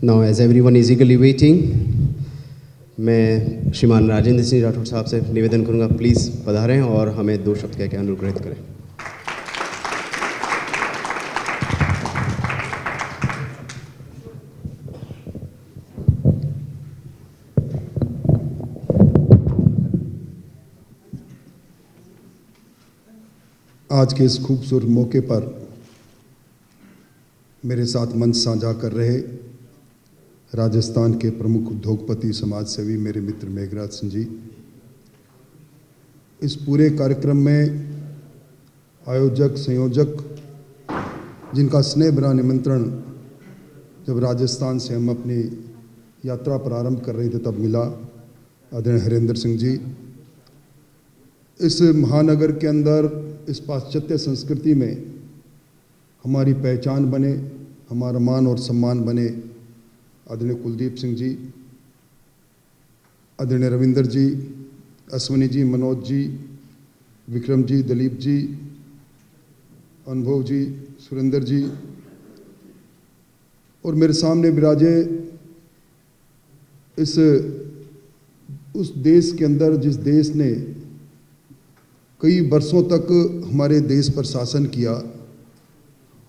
Now, as everyone is eagerly waiting, मैं श्रीमान राजेंद्र सिंह राठौड़ साहब से निवेदन करूंगा, प्लीज़ पधारें और हमें 2 शब्द कह के अनुग्रहित करें। आज के इस खूबसूरत मौके पर मेरे साथ मंच साझा कर रहे राजस्थान के प्रमुख उद्योगपति समाज सेवी मेरे मित्र मेघराज सिंह जी, इस पूरे कार्यक्रम में आयोजक संयोजक जिनका स्नेह भरा निमंत्रण जब राजस्थान से हम अपनी यात्रा प्रारंभ कर रहे थे तब मिला, आदरणीय हरेंद्र सिंह जी, इस महानगर के अंदर इस पाश्चात्य संस्कृति में हमारी पहचान बने, हमारा मान और सम्मान बने, आदरणीय कुलदीप सिंह जी, आदरणीय रविंदर जी, अश्विनी जी, मनोज जी, विक्रम जी, दिलीप जी, अनुभव जी, सुरेंद्र जी और मेरे सामने विराजे इस उस देश के अंदर जिस देश ने कई वर्षों तक हमारे देश पर शासन किया,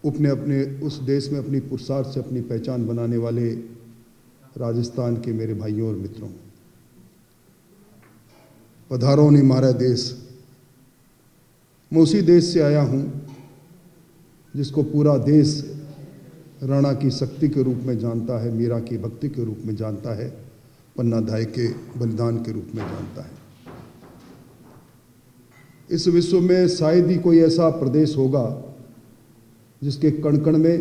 अपने उस देश में अपनी पुरुषार्थ से अपनी पहचान बनाने वाले राजस्थान के मेरे भाइयों और मित्रों, पधारो ने हमारा देश। मैं उसी देश से आया हूं जिसको पूरा देश राणा की शक्ति के रूप में जानता है, मीरा की भक्ति के रूप में जानता है, पन्ना धाय के बलिदान के रूप में जानता है। इस विश्व में शायद ही कोई ऐसा प्रदेश होगा जिसके कण कण में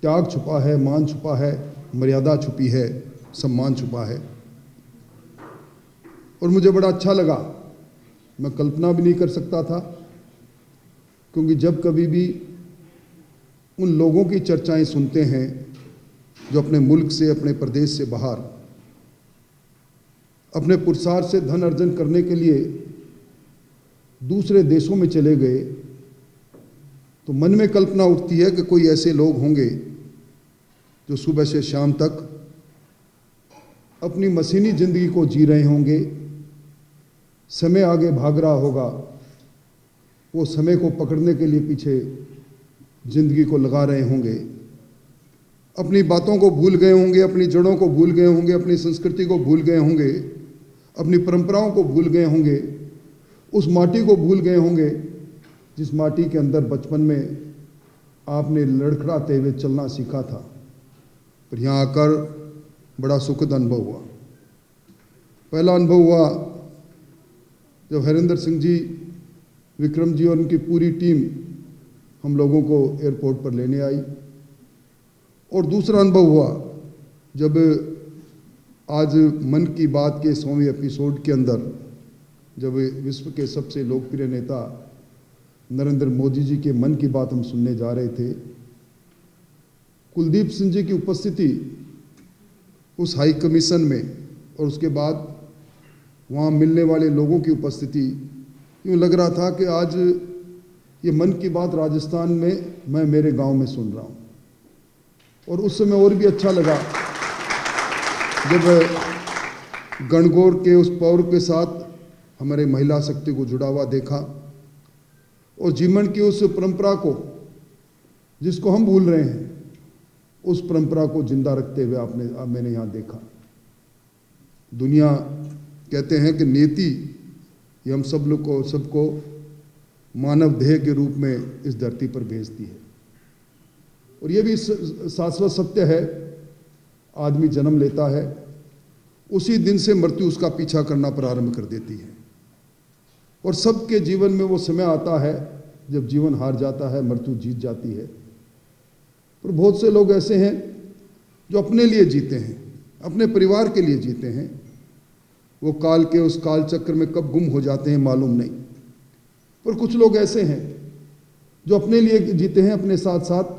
त्याग छुपा है, मान छुपा है, मर्यादा छुपी है, सम्मान छुपा है। और मुझे बड़ा अच्छा लगा, मैं कल्पना भी नहीं कर सकता था, क्योंकि जब कभी भी उन लोगों की चर्चाएं सुनते हैं जो अपने मुल्क से, अपने प्रदेश से बाहर अपने पुरुषार्थ से धन अर्जन करने के लिए दूसरे देशों में चले गए, तो मन में कल्पना उठती है कि कोई ऐसे लोग होंगे जो सुबह से शाम तक अपनी मशीनी जिंदगी को जी रहे होंगे, समय आगे भाग रहा होगा, वो समय को पकड़ने के लिए पीछे जिंदगी को लगा रहे होंगे, अपनी बातों को भूल गए होंगे, अपनी जड़ों को भूल गए होंगे, अपनी संस्कृति को भूल गए होंगे, अपनी परंपराओं को भूल गए होंगे, उस माटी को भूल गए होंगे जिस माटी के अंदर बचपन में आपने लड़खड़ाते हुए चलना सीखा था। पर यहाँ आकर बड़ा सुखद अनुभव हुआ। पहला अनुभव हुआ जब हरेंद्र सिंह जी, विक्रम जी और उनकी पूरी टीम हम लोगों को एयरपोर्ट पर लेने आई। और दूसरा अनुभव हुआ जब आज मन की बात के 100वें एपिसोड के अंदर जब विश्व के सबसे लोकप्रिय नेता नरेंद्र मोदी जी के मन की बात हम सुनने जा रहे थे, कुलदीप सिंह जी की उपस्थिति उस हाई कमीशन में और उसके बाद वहाँ मिलने वाले लोगों की उपस्थिति, यूँ लग रहा था कि आज ये मन की बात राजस्थान में मैं मेरे गांव में सुन रहा हूँ। और उस समय और भी अच्छा लगा जब गणगौर के उस पौर के साथ हमारे महिला शक्ति को जुड़ा हुआ देखा और जीवन की उस परंपरा को जिसको हम भूल रहे हैं, उस परंपरा को जिंदा रखते हुए मैंने यहाँ देखा। दुनिया कहते हैं कि नीति ये हम सब लोग को, सबको मानव देह के रूप में इस धरती पर भेजती है। और ये भी शाश्वत सत्य है, आदमी जन्म लेता है, उसी दिन से मृत्यु उसका पीछा करना प्रारंभ कर देती है। और सबके जीवन में वो समय आता है जब जीवन हार जाता है, मृत्यु जीत जाती है। पर बहुत से लोग ऐसे हैं जो अपने लिए जीते हैं, अपने परिवार के लिए जीते हैं। वो काल के उस काल चक्र में कब गुम हो जाते हैं मालूम नहीं। पर कुछ लोग ऐसे हैं जो अपने लिए जीते हैं, अपने साथ साथ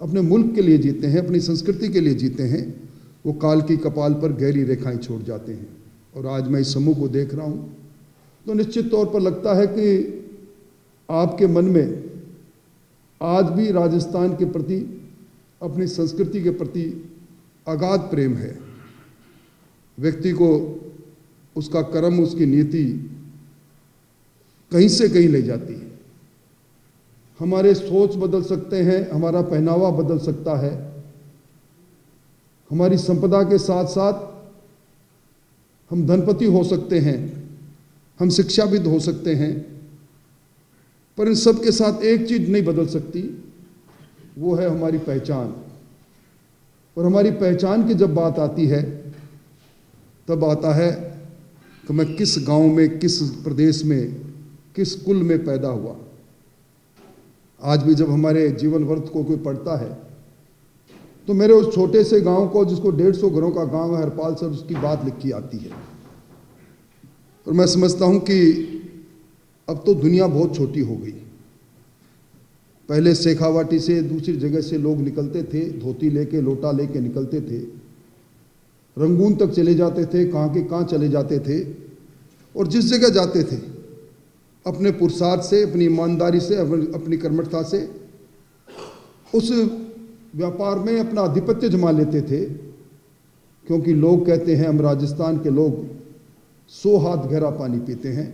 अपने मुल्क के लिए जीते हैं, अपनी संस्कृति के लिए जीते हैं। वो काल की कपाल पर गहरी रेखाएं छोड़ जाते हैं। और आज मैं इस समूह को देख रहा हूँ तो निश्चित तौर पर लगता है कि आपके मन में आज भी राजस्थान के प्रति, अपनी संस्कृति के प्रति अगाध प्रेम है। व्यक्ति को उसका कर्म, उसकी नीति कहीं से कहीं ले जाती है। हमारे सोच बदल सकते हैं, हमारा पहनावा बदल सकता है, हमारी संपदा के साथ साथ हम धनपति हो सकते हैं, हम शिक्षाविद हो सकते हैं, पर इन सब के साथ एक चीज नहीं बदल सकती, वो है हमारी पहचान। और हमारी पहचान की जब बात आती है तब आता है कि मैं किस गांव में, किस प्रदेश में, किस कुल में पैदा हुआ। आज भी जब हमारे जीवन वर्त को कोई पढ़ता है तो मेरे उस छोटे से गांव को, जिसको 150 घरों का गांव है, हरपाल सर, उसकी बात लिखी आती है। और मैं समझता हूं कि अब तो दुनिया बहुत छोटी हो गई। पहले शेखावाटी से दूसरी जगह से लोग निकलते थे, धोती लेके, लोटा लेके निकलते थे, रंगून तक चले जाते थे, कहाँ के कहाँ चले जाते थे, और जिस जगह जाते थे अपने पुरुषार्थ से, अपनी ईमानदारी से, अपनी कर्मठता से उस व्यापार में अपना आधिपत्य जमा लेते थे। क्योंकि लोग कहते हैं, हम राजस्थान के लोग 100 हाथ गहरा पानी पीते हैं।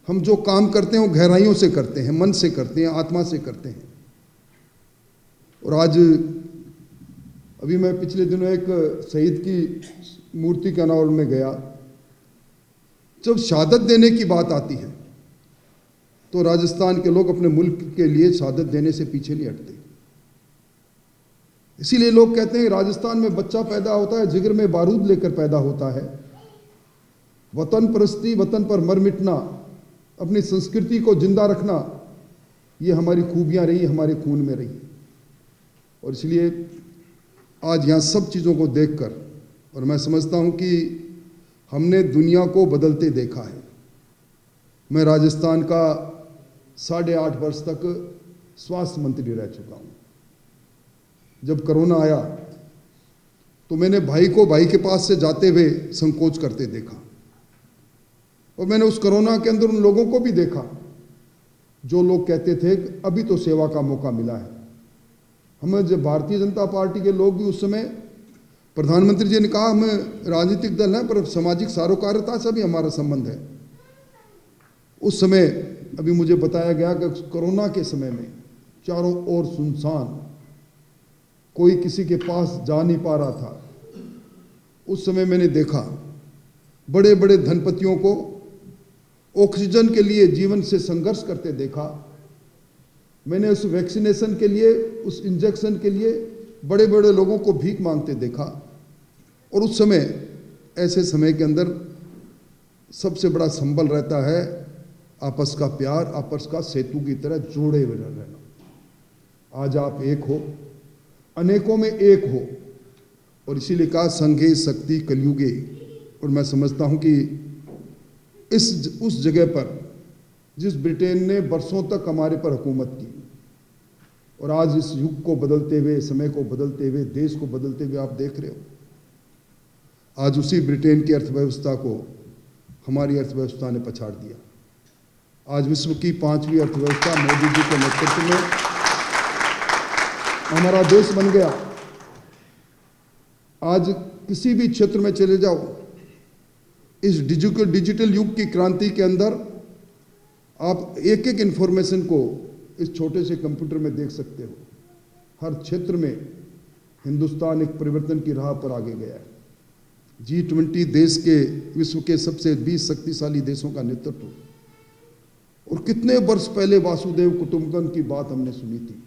हम जो काम करते हैं वो गहराइयों से करते हैं, मन से करते हैं, आत्मा से करते हैं। और आज अभी मैं पिछले दिनों एक शहीद की मूर्ति के अनावरण में गया। जब शहादत देने की बात आती है तो राजस्थान के लोग अपने मुल्क के लिए शहादत देने से पीछे नहीं हटते। इसीलिए लोग कहते हैं राजस्थान में बच्चा पैदा होता है, जिगर में बारूद लेकर पैदा होता है। वतन परस्ती, वतन पर मर मिटना, अपनी संस्कृति को जिंदा रखना, ये हमारी खूबियां रही, हमारे खून में रही। और इसलिए आज यहाँ सब चीज़ों को देखकर, और मैं समझता हूँ कि हमने दुनिया को बदलते देखा है। मैं राजस्थान का 8.5 वर्ष तक स्वास्थ्य मंत्री रह चुका हूँ। जब कोरोना आया तो मैंने भाई को भाई के पास से जाते हुए संकोच करते देखा, और मैंने उस कोरोना के अंदर उन लोगों को भी देखा जो लोग कहते थे कि अभी तो सेवा का मौका मिला है। हमें जब भारतीय जनता पार्टी के लोग भी उस समय, प्रधानमंत्री जी ने कहा हम राजनीतिक दल हैं पर सामाजिक सारोकारिता से भी हमारा संबंध है। उस समय अभी मुझे बताया गया कि कोरोना के समय में चारों ओर सुनसान, कोई किसी के पास जा नहीं पा रहा था। उस समय मैंने देखा बड़े बड़े धनपतियों को ऑक्सीजन के लिए जीवन से संघर्ष करते देखा। मैंने उस वैक्सीनेशन के लिए, उस इंजेक्शन के लिए बड़े बड़े लोगों को भीख मांगते देखा। और उस समय, ऐसे समय के अंदर सबसे बड़ा संबल रहता है आपस का प्यार, आपस का सेतु की तरह जोड़े हुए रहना। आज आप एक हो, अनेकों में एक हो, और इसीलिए कहा संघे शक्ति कलयुगे। और मैं समझता हूं कि उस जगह पर जिस ब्रिटेन ने बरसों तक हमारे पर हुकूमत की, और आज इस युग को बदलते हुए, समय को बदलते हुए, देश को बदलते हुए आप देख रहे हो, आज उसी ब्रिटेन की अर्थव्यवस्था को हमारी अर्थव्यवस्था ने पछाड़ दिया। आज विश्व की 5वीं अर्थव्यवस्था मोदी जी के नेतृत्व में हमारा देश बन गया। आज किसी भी क्षेत्र में चले जाओ, इस डिजिटल युग की क्रांति के अंदर आप एक एक इंफॉर्मेशन को इस छोटे से कंप्यूटर में देख सकते हो। हर क्षेत्र में हिंदुस्तान एक परिवर्तन की राह पर आगे गया है। G20 देश के, विश्व के सबसे 20 शक्तिशाली देशों का नेतृत्व। और कितने वर्ष पहले वासुदेव कुटुंबकम की बात हमने सुनी थी,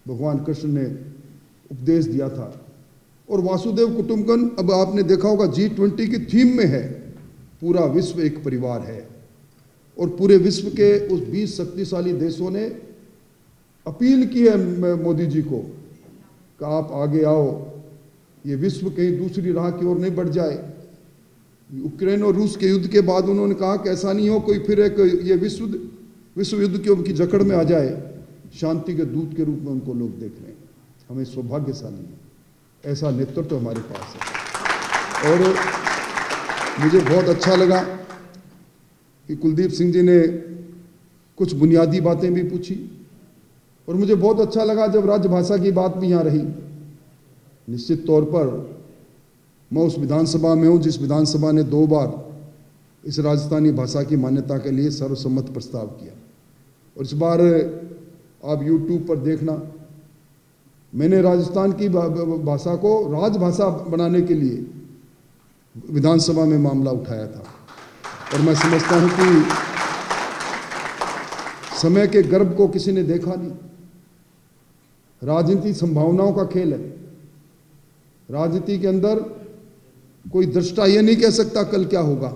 भगवान कृष्ण ने उपदेश दिया था। और वासुदेव कुटुंबकम अब आपने देखा होगा G20 की थीम में है, पूरा विश्व एक परिवार है। और पूरे विश्व के उस 20 शक्तिशाली देशों ने अपील की है मोदी जी को कि आप आगे आओ, ये विश्व कहीं दूसरी राह की ओर नहीं बढ़ जाए। यूक्रेन और रूस के युद्ध के बाद उन्होंने कहा कि ऐसा नहीं हो कोई फिर एक ये विश्व युद्ध की उनकी जकड़ में आ जाए। शांति के दूत के रूप में उनको लोग देख रहे हैं। हमें सौभाग्यशाली है, ऐसा नेतृत्व हमारे पास है। और मुझे बहुत अच्छा लगा कि कुलदीप सिंह जी ने कुछ बुनियादी बातें भी पूछी, और मुझे बहुत अच्छा लगा जब राजभाषा की बात भी यहाँ रही। निश्चित तौर पर मैं उस विधानसभा में हूँ जिस विधानसभा ने 2 बार इस राजस्थानी भाषा की मान्यता के लिए सर्वसम्मत प्रस्ताव किया। और इस बार आप YouTube पर देखना, मैंने राजस्थान की भाषा को राजभाषा बनाने के लिए विधानसभा में मामला उठाया था। और मैं समझता हूं कि समय के गर्भ को किसी ने देखा नहीं। राजनीति संभावनाओं का खेल है। राजनीति के अंदर कोई दृष्टा ये नहीं कह सकता कल क्या होगा,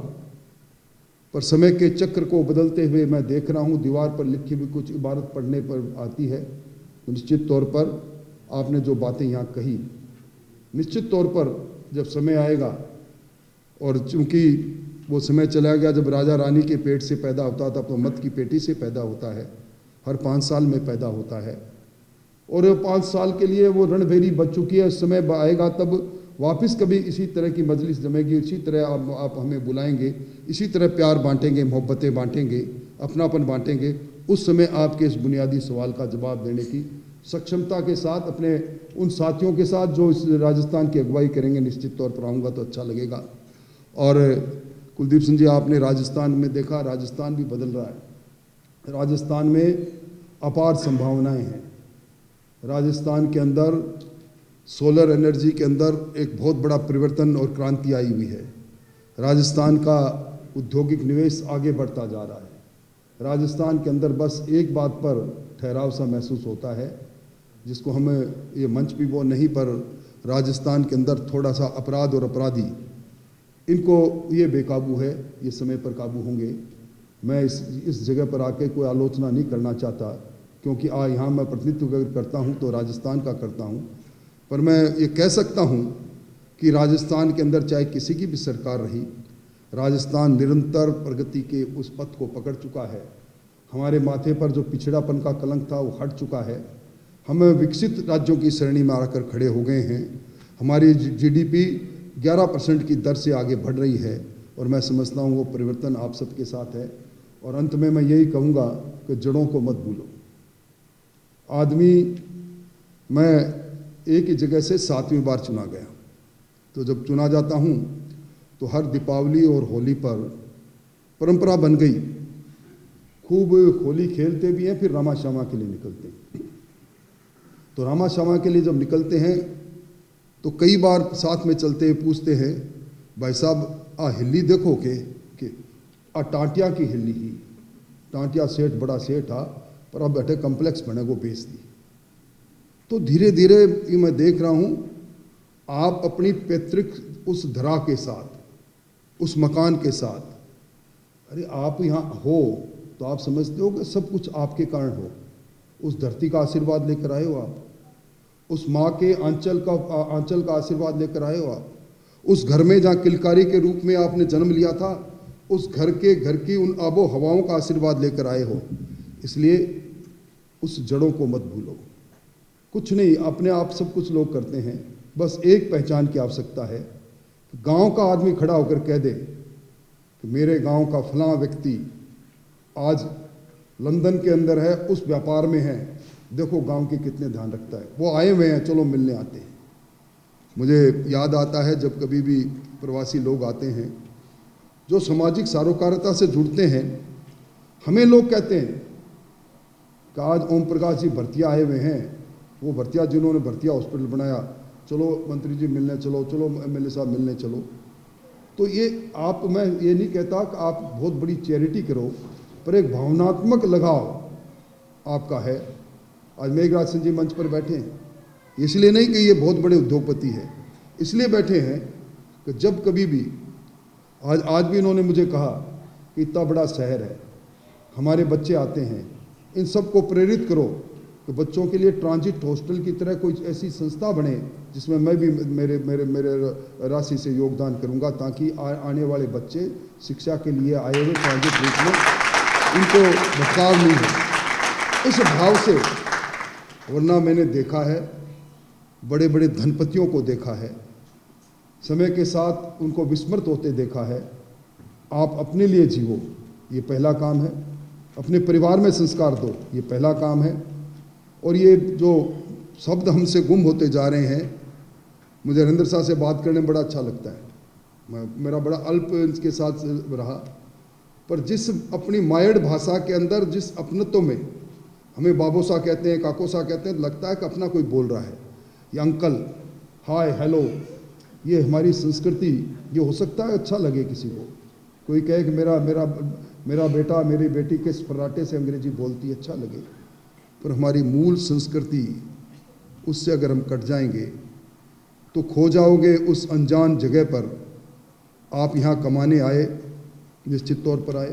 पर समय के चक्र को बदलते हुए मैं देख रहा हूं। दीवार पर लिखी हुई कुछ इबारत पढ़ने पर आती है तो निश्चित तौर पर आपने जो बातें यहाँ कही, निश्चित तौर पर जब समय आएगा, और चूंकि वो समय चला गया जब राजा रानी के पेट से पैदा होता था, तो मत की पेटी से पैदा होता है, हर 5 साल में पैदा होता है, और 5 साल के लिए वो रणभेरी बच चुकी है। समय आएगा तब वापस कभी इसी तरह की मजलिस जमेगी, इसी तरह आप हमें बुलाएंगे, इसी तरह प्यार बांटेंगे, मोहब्बतें बांटेंगे, अपनापन बांटेंगे। उस समय आपके इस बुनियादी सवाल का जवाब देने की सक्षमता के साथ अपने उन साथियों के साथ जो इस राजस्थान की अगुवाई करेंगे, निश्चित तौर पर आऊँगा तो अच्छा लगेगा। और कुलदीप सिंह जी, आपने राजस्थान में देखा, राजस्थान भी बदल रहा है। राजस्थान में अपार संभावनाएं हैं। राजस्थान के अंदर सोलर एनर्जी के अंदर एक बहुत बड़ा परिवर्तन और क्रांति आई हुई है। राजस्थान का औद्योगिक निवेश आगे बढ़ता जा रहा है। राजस्थान के अंदर बस एक बात पर ठहराव सा महसूस होता है, जिसको हम ये मंच भी वो नहीं, पर राजस्थान के अंदर थोड़ा सा अपराध और अपराधी, इनको ये बेकाबू है, ये समय पर काबू होंगे। मैं इस जगह पर आके कोई आलोचना नहीं करना चाहता, क्योंकि यहाँ मैं प्रतिनिधित्व अगर करता हूँ तो राजस्थान का करता हूँ, पर मैं ये कह सकता हूँ कि राजस्थान के अंदर चाहे किसी की भी सरकार रही, राजस्थान निरंतर प्रगति के उस पथ को पकड़ चुका है। हमारे माथे पर जो पिछड़ापन का कलंक था वो हट चुका है। हम विकसित राज्यों की श्रेणी में आकर खड़े हो गए हैं। हमारी GDP 11% की दर से आगे बढ़ रही है, और मैं समझता हूँ वो परिवर्तन आप सबके साथ है। और अंत में मैं यही कहूँगा कि जड़ों को मत भूलो। मैं एक ही जगह से 7वीं बार चुना गया, तो जब चुना जाता हूँ तो हर दीपावली और होली पर परंपरा बन गई, खूब होली खेलते भी हैं, फिर रामा श्यामा के लिए निकलते हैं। तो रामा श्यामा के लिए जब निकलते हैं तो कई बार साथ में चलते हुए पूछते हैं, भाई साहब आ हिल्ली देखो कि आ टांटिया की हिल्ली ही, टांटिया सेठ बड़ा सेठ था, पर अब बैठे कम्प्लेक्स बने को बेच दी। तो धीरे धीरे ये मैं देख रहा हूँ, आप अपनी पैतृक उस धरा के साथ, उस मकान के साथ, अरे आप यहाँ हो तो आप समझते हो कि सब कुछ आपके कारण हो। उस धरती का आशीर्वाद लेकर आए हो आप, उस माँ के आंचल का आशीर्वाद लेकर आए हो आप, उस घर में जहाँ किलकारी के रूप में आपने जन्म लिया था, उस घर की उन आबो हवाओं का आशीर्वाद लेकर आए हो। इसलिए उस जड़ों को मत भूलो। कुछ नहीं, अपने आप सब कुछ लोग करते हैं, बस एक पहचान की आवश्यकता है। गांव का आदमी खड़ा होकर कह दे कि मेरे गांव का फलां व्यक्ति आज लंदन के अंदर है, उस व्यापार में है, देखो गांव के कितने ध्यान रखता है, वो आए हुए हैं, चलो मिलने आते हैं। मुझे याद आता है जब कभी भी प्रवासी लोग आते हैं जो सामाजिक सारोकारिता से जुड़ते हैं, हमें लोग कहते हैं कि आज ओम प्रकाश जी भरतिया आए हुए हैं, वो भरतिया जिन्होंने भरतिया हॉस्पिटल बनाया, चलो मंत्री जी मिलने चलो, चलो MLA साहब मिलने चलो। तो ये आप, मैं ये नहीं कहता कि आप बहुत बड़ी चैरिटी करो, पर एक भावनात्मक लगाव आपका है। आज मेघराज सिंह जी मंच पर बैठे हैं, इसलिए नहीं कि ये बहुत बड़े उद्योगपति हैं, इसलिए बैठे हैं कि जब कभी भी आज भी इन्होंने मुझे कहा कि इतना बड़ा शहर है, हमारे बच्चे आते हैं, इन सबको प्रेरित करो कि बच्चों के लिए ट्रांजिट हॉस्टल की तरह कोई ऐसी संस्था बने जिसमें मैं भी मेरे राशि से योगदान करूंगा, ताकि आने वाले बच्चे शिक्षा के लिए आए हुए ट्रांजिट रूप में इनको भटकाव नहीं हो, इस भाव से। वरना मैंने देखा है, बड़े बड़े धनपतियों को देखा है, समय के साथ उनको विस्मृत होते देखा है। आप अपने लिए जीवो, ये पहला काम है। अपने परिवार में संस्कार दो, ये पहला काम है। और ये जो शब्द हमसे गुम होते जा रहे हैं, मुझे हरिंदर साहब से बात करने में बड़ा अच्छा लगता है। मेरा बड़ा अल्प इनके साथ रहा, पर जिस अपनी मायड़ भाषा के अंदर जिस अपनत्व में हमें बाबू सा कहते हैं, काको सा कहते हैं, लगता है कि अपना कोई बोल रहा है। ये अंकल, हाय, हेलो, ये हमारी संस्कृति। ये हो सकता है अच्छा लगे किसी को, कोई कहे कि मेरा बेटा मेरी बेटी के फर्राटे से अंग्रेजी बोलती है, अच्छा लगे, पर हमारी मूल संस्कृति, उससे अगर हम कट जाएंगे तो खो जाओगे उस अनजान जगह पर। आप यहाँ कमाने आए, निश्चित तौर पर आए,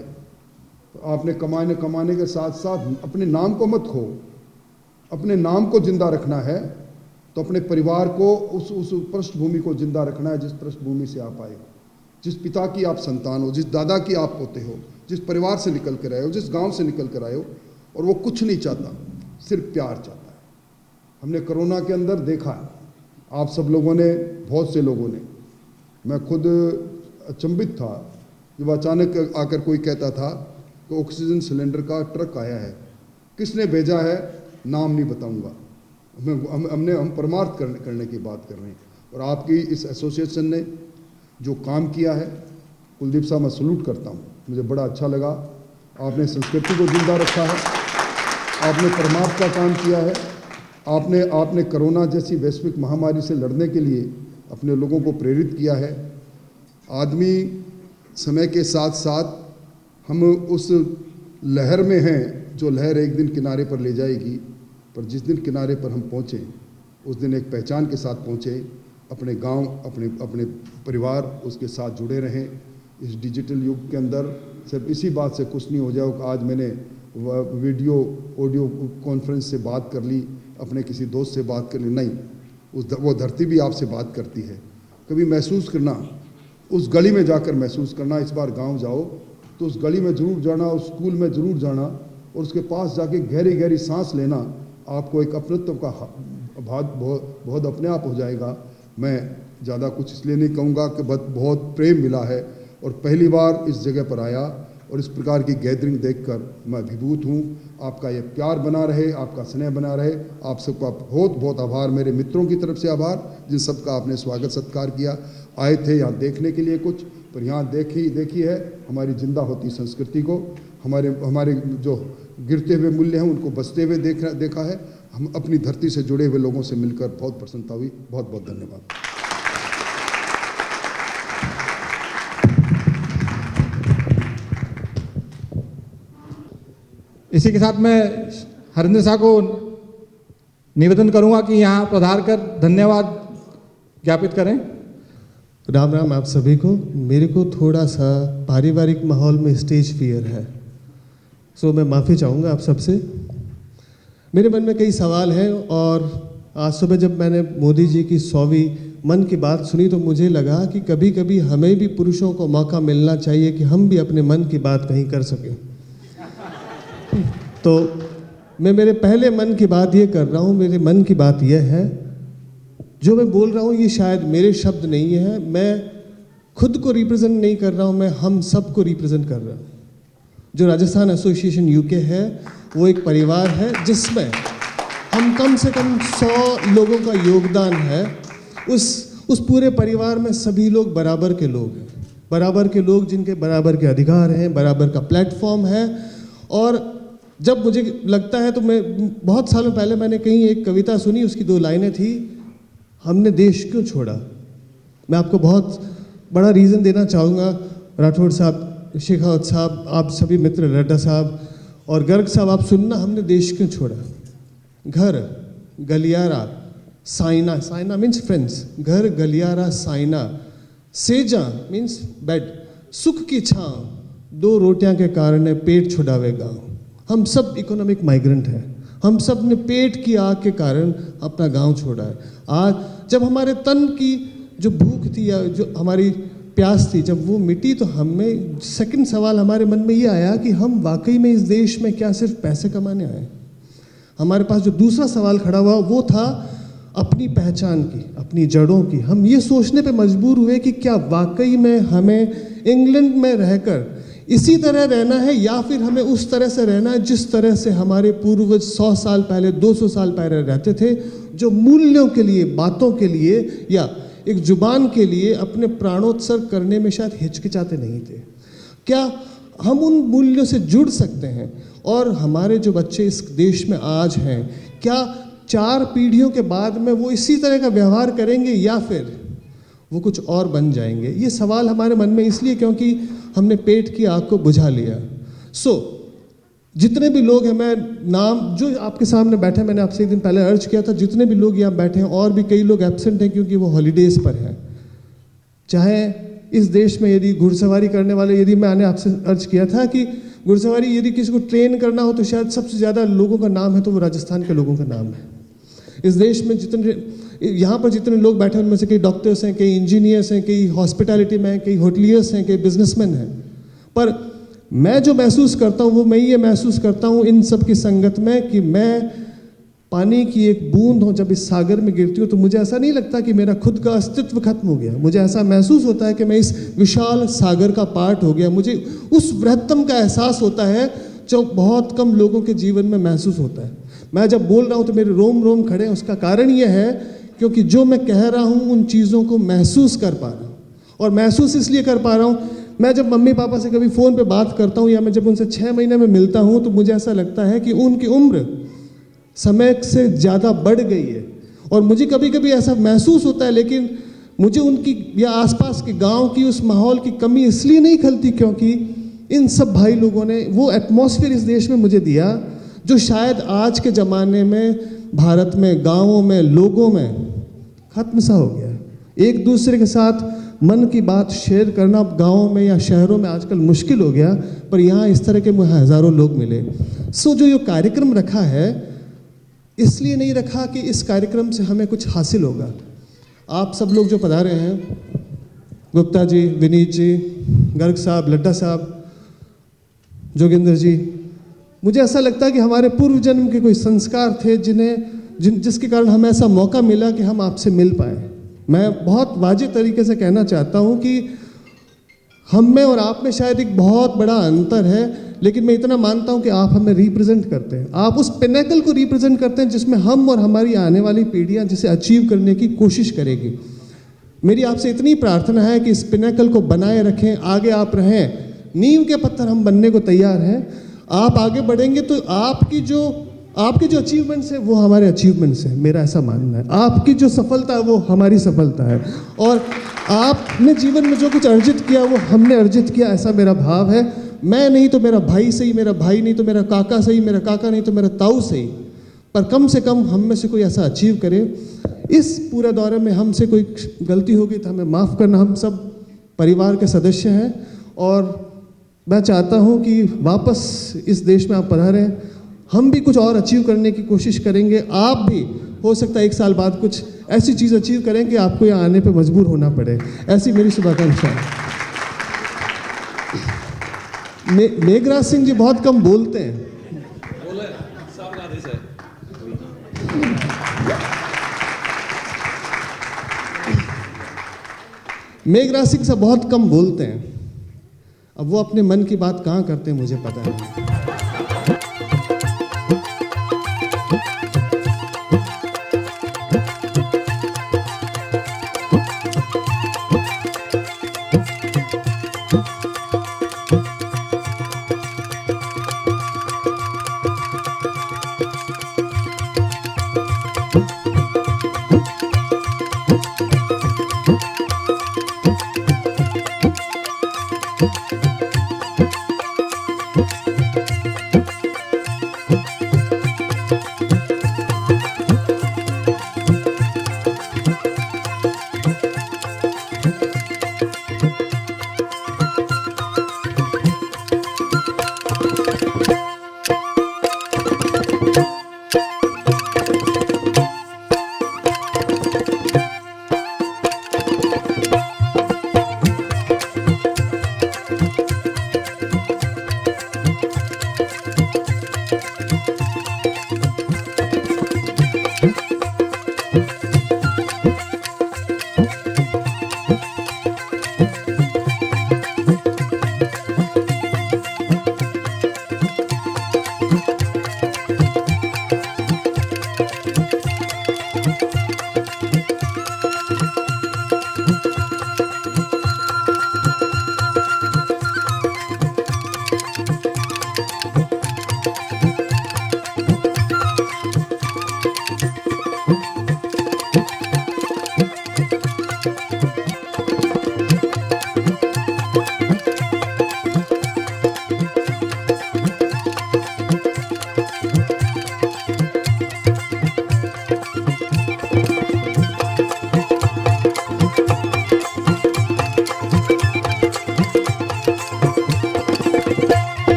तो आपने कमाने के साथ साथ अपने नाम को मत खो। अपने नाम को जिंदा रखना है तो अपने परिवार को, उस पृष्ठभूमि को जिंदा रखना है जिस पृष्ठभूमि से आप आए हो, जिस पिता की आप संतान हो, जिस दादा की आप पोते हो, जिस परिवार से निकल कर आए हो, जिस गांव से निकल कर आए हो। और वो कुछ नहीं चाहता, सिर्फ प्यार चाहता है। हमने कोरोना के अंदर देखा है, आप सब लोगों ने, बहुत से लोगों ने, मैं खुद अचंभित था जब अचानक आकर कोई कहता था कि ऑक्सीजन सिलेंडर का ट्रक आया है, किसने भेजा है नाम नहीं बताऊंगा। हम परमार्थ करने की बात कर रहे हैं। और आपकी इस एसोसिएशन ने जो काम किया है, कुलदीप साहब मैं सलूट करता हूँ, मुझे बड़ा अच्छा लगा। आपने संस्कृति को जिंदा रखा है, आपने परमार्थ का काम किया है, आपने कोरोना जैसी वैश्विक महामारी से लड़ने के लिए अपने लोगों को प्रेरित किया है। आदमी समय के साथ साथ, हम उस लहर में हैं जो लहर एक दिन किनारे पर ले जाएगी, पर जिस दिन किनारे पर हम पहुँचे उस दिन एक पहचान के साथ पहुँचे। अपने गांव, अपने परिवार, उसके साथ जुड़े रहें। इस डिजिटल युग के अंदर सिर्फ इसी बात से खुश नहीं हो जाओ कि आज मैंने वीडियो ऑडियो कॉन्फ्रेंस से बात कर ली, अपने किसी दोस्त से बात कर ली, नहीं, वो धरती भी आपसे बात करती है। कभी महसूस करना, उस गली में जाकर महसूस करना। इस बार गांव जाओ तो उस गली में ज़रूर जाना, उस स्कूल में ज़रूर जाना और उसके पास जाके गहरी गहरी सांस लेना। आपको एक अपनत्व का बहुत अपने आप हो जाएगा। मैं ज़्यादा कुछ इसलिए नहीं कहूँगा कि बहुत प्रेम मिला है और पहली बार इस जगह पर आया और इस प्रकार की गैदरिंग देखकर मैं अभिभूत हूँ। आपका ये प्यार बना रहे, आपका स्नेह बना रहे। आप सबका बहुत बहुत आभार, मेरे मित्रों की तरफ से आभार, जिन सबका आपने स्वागत सत्कार किया। आए थे यहाँ देखने के लिए कुछ, पर यहाँ देखी है हमारी जिंदा होती संस्कृति को, हमारे जो गिरते हुए मूल्य हैं उनको बचते हुए देखा है। हम अपनी धरती से जुड़े हुए लोगों से मिलकर बहुत प्रसन्नता हुई। बहुत बहुत धन्यवाद। इसी के साथ मैं हरिंदर साहब को निवेदन करूंगा कि यहाँ पधार कर धन्यवाद ज्ञापित करें। राम राम आप सभी को। मेरे को थोड़ा सा पारिवारिक माहौल में स्टेज फियर है, सो मैं माफ़ी चाहूँगा आप सबसे। मेरे मन में कई सवाल हैं और आज सुबह जब मैंने मोदी जी की 100वीं मन की बात सुनी तो मुझे लगा कि कभी कभी हमें भी पुरुषों को मौका मिलना चाहिए कि हम भी अपने मन की बात कहीं कर सकें। तो मैं मेरे पहले मन की बात ये कर रहा हूँ। मेरे मन की बात यह है, जो मैं बोल रहा हूँ ये शायद मेरे शब्द नहीं है, मैं खुद को रिप्रेजेंट नहीं कर रहा हूँ, मैं हम सब को रिप्रेजेंट कर रहा हूँ। जो राजस्थान एसोसिएशन यूके है वो एक परिवार है जिसमें हम कम से कम 100 लोगों का योगदान है। उस पूरे परिवार में सभी लोग बराबर के लोग हैं, बराबर के लोग जिनके बराबर के अधिकार हैं, बराबर का प्लेटफॉर्म है। और जब मुझे लगता है तो मैं बहुत सालों पहले मैंने कहीं एक कविता सुनी, उसकी 2 लाइनें थी, हमने देश क्यों छोड़ा। मैं आपको बहुत बड़ा रीज़न देना चाहूँगा। राठौड़ साहब, शेखावत साहब, आप सभी मित्र, रड्डा साहब और गर्ग साहब, आप सुनना, हमने देश क्यों छोड़ा। घर, गलियारा, साइना, साइना मीन्स फ्रेंड्स, घर, गलियारा, साइना, सेजा मीन्स बेड, सुख की छाँव, 2 रोटियां के कारण पेट छुड़ावे गाँव। हम सब इकोनॉमिक माइग्रेंट हैं, हम सब ने पेट की आग के कारण अपना गांव छोड़ा है। आज जब हमारे तन की जो भूख थी या जो हमारी प्यास थी, जब वो मिटी तो हमें सेकंड सवाल हमारे मन में ये आया कि हम वाकई में इस देश में क्या सिर्फ पैसे कमाने आए। हमारे पास जो दूसरा सवाल खड़ा हुआ वो था अपनी पहचान की, अपनी जड़ों की। हम ये सोचने पे मजबूर हुए कि क्या वाकई में हमें इंग्लैंड में रहकर इसी तरह रहना है या फिर हमें उस तरह से रहना है जिस तरह से हमारे पूर्वज 100 साल पहले, 200 साल पहले रहते थे, जो मूल्यों के लिए, बातों के लिए या एक जुबान के लिए अपने प्राणोत्सर्ग करने में शायद हिचकिचाते नहीं थे। क्या हम उन मूल्यों से जुड़ सकते हैं? और हमारे जो बच्चे इस देश में आज हैं, क्या 4 पीढ़ियों के बाद में वो इसी तरह का व्यवहार करेंगे या फिर वो कुछ और बन जाएंगे? ये सवाल हमारे मन में इसलिए क्योंकि हमने पेट की आग को बुझा लिया। जितने भी लोग हैं, मैं नाम जो आपके सामने बैठे, मैंने आपसे एक दिन पहले अर्ज किया था, जितने भी लोग यहाँ बैठे हैं, और भी कई लोग एब्सेंट हैं क्योंकि वो हॉलीडेज़ पर हैं। चाहे इस देश में यदि घुड़सवारी करने वाले, यदि मैंने आपसे अर्ज किया था कि घुड़सवारी यदि किसी को ट्रेन करना हो तो शायद सबसे ज़्यादा लोगों का नाम है तो वो राजस्थान के लोगों का नाम है। इस देश में यहाँ पर जितने लोग बैठे हैं उनमें से कई डॉक्टर्स हैं, कई इंजीनियर्स हैं, कई हॉस्पिटैलिटी में हैं, कई होटलियर्स हैं, कई बिजनेसमैन हैं। पर मैं जो महसूस करता हूँ वो मैं ये महसूस करता हूँ इन सब की संगत में कि मैं पानी की एक बूंद हूँ। जब इस सागर में गिरती हूँ तो मुझे ऐसा नहीं लगता कि मेरा खुद का अस्तित्व खत्म हो गया। मुझे ऐसा महसूस होता है कि मैं इस विशाल सागर का पार्ट हो गया। मुझे उस बृहत्तम का एहसास होता है जो बहुत कम लोगों के जीवन में महसूस होता है। मैं जब बोल रहा हूँ तो मेरे रोम रोम खड़े हैं। उसका कारण ये है क्योंकि जो मैं कह रहा हूँ उन चीज़ों को महसूस कर पा रहा हूँ। और महसूस इसलिए कर पा रहा हूँ, मैं जब मम्मी पापा से कभी फ़ोन पे बात करता हूँ या मैं जब उनसे 6 महीने में मिलता हूँ तो मुझे ऐसा लगता है कि उनकी उम्र समय से ज़्यादा बढ़ गई है। और मुझे कभी कभी ऐसा महसूस होता है, लेकिन मुझे उनकी या आसपास के गांव की उस माहौल की कमी इसलिए नहीं खलती क्योंकि इन सब भाई लोगों ने वो एटमॉस्फेयर इस देश में मुझे दिया जो शायद आज के ज़माने में भारत में, गाँवों में, लोगों में खत्म सा हो गया। एक दूसरे के साथ मन की बात शेयर करना गाँवों में या शहरों में आजकल मुश्किल हो गया, पर यहाँ इस तरह के मुझे हज़ारों लोग मिले। जो ये कार्यक्रम रखा है इसलिए नहीं रखा कि इस कार्यक्रम से हमें कुछ हासिल होगा। आप सब लोग जो पधारे हैं, गुप्ता जी, विनीत जी, गर्ग साहब, लड्डा साहब, जोगिंदर जी, मुझे ऐसा लगता है कि हमारे पूर्व जन्म के कोई संस्कार थे जिसके कारण हमें ऐसा मौका मिला कि हम आपसे मिल पाए। मैं बहुत वाजिब तरीके से कहना चाहता हूँ कि हम में और आप में शायद एक बहुत बड़ा अंतर है, लेकिन मैं इतना मानता हूँ कि आप हमें रिप्रेजेंट करते हैं। आप उस पिनेकल को रिप्रेजेंट करते हैं जिसमें हम और हमारी आने वाली पीढ़ियाँ जिसे अचीव करने की कोशिश करेगी। मेरी आपसे इतनी प्रार्थना है कि इस पिनेकल को बनाए रखें, आगे आप रहें। नींव के पत्थर हम बनने को तैयार हैं। आप आगे बढ़ेंगे तो आपके जो अचीवमेंट्स हैं वो हमारे अचीवमेंट्स हैं, मेरा ऐसा मानना है। आपकी जो सफलता है वो हमारी सफलता है, और आपने जीवन में जो कुछ अर्जित किया वो हमने अर्जित किया, ऐसा मेरा भाव है। मैं नहीं तो मेरा भाई सही, मेरा भाई नहीं तो मेरा काका सही, मेरा काका नहीं तो मेरा ताऊ सही, पर कम से कम हम में से कोई ऐसा अचीव करे। इस पूरे दौरे में हमसे कोई गलती होगी तो हमें माफ़ करना। हम सब परिवार के सदस्य हैं और मैं चाहता हूं कि वापस इस देश में आप पधारें। हम भी कुछ और अचीव करने की कोशिश करेंगे। आप भी हो सकता है 1 साल बाद कुछ ऐसी चीज़ अचीव करें कि आपको यहाँ आने पे मजबूर होना पड़े। ऐसी मेरी शुभाकांक्षा है। मेघराज सिंह जी बहुत कम बोलते हैं। मेघराज सिंह से बहुत कम बोलते हैं। अब वो अपने मन की बात कहाँ करते हैं मुझे पता है।